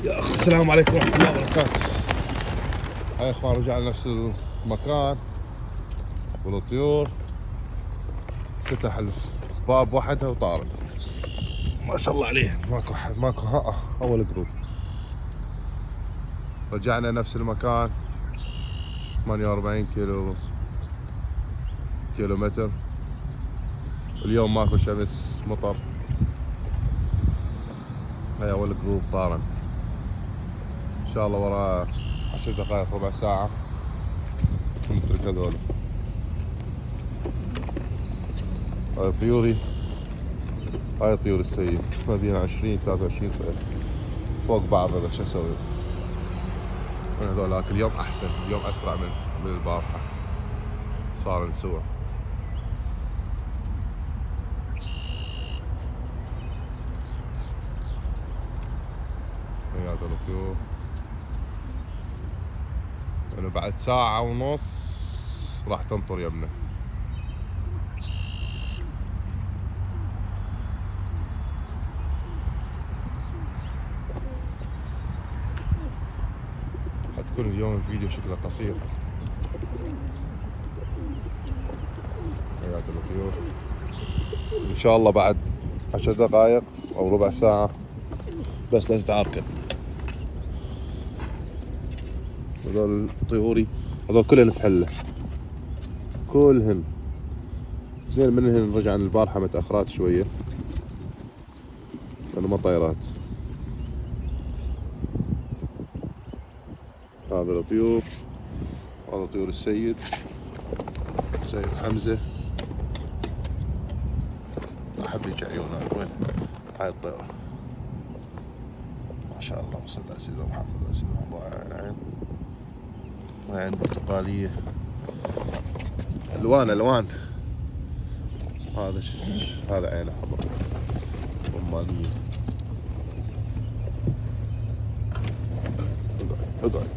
يا اخ السلام عليكم ورحمه الله وبركاته. يا اخوان رجعنا نفس المكان والطيور فتح الباب وحدها وطارت. ما شاء الله عليه. ماكو اول جروب. رجعنا نفس المكان 48 كيلومتر. اليوم ماكو شمس، مطر. هاي اول جروب طارن. ان شاء الله ورا 10 دقائق ربع ساعة نترك هذول. هاي طيوري، هاي طيور السيد، ما بينا 20 23 فوق بعض. هذا شو اسوي؟ هذولاك اليوم احسن، اليوم اسرع من البارحة، صار نسوع. هذول الطيور. يعني بعد ساعة ونص راح تنطر يمنا. حتكون اليوم الفيديو شكله قصير. هذول الطيور ان شاء الله بعد 10 دقائق او ربع ساعة بس لا تتعاركن. هذول طيوري، هذول كلهن في حلة، كلهن. اثنين منهن رجعن البارحة متأخرات شوية لأنه ما طيرات. هذا الطيور، هذا طيور السيد حمزة. أحب يجي عيونها. وين هاي الطيرة؟ ما شاء الله. صلى على سيدنا محمد وعلى سيدنا محمد. عين عين برتقالية، ألوان. هذا عينه حمراء رمانية. اقعد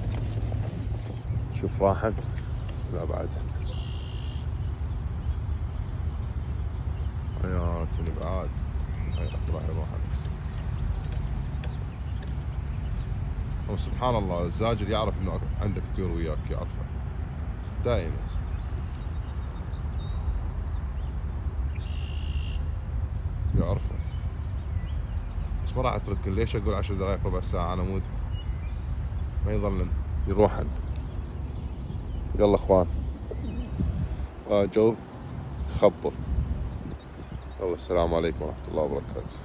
شوف راحت. لا بعدها حياتي بعد. هاي راحت. وسبحان الله الزاجر يعرف انه عندك طيور وياك، يعرفه دائما. يعرفه بس ما راح اترك. ليش اقول 10 دقائق ربع ساعة؟ انا مود ما يظل يروحن. يلا اخوان، جو خبر. يلا السلام عليكم ورحمة الله وبركاته.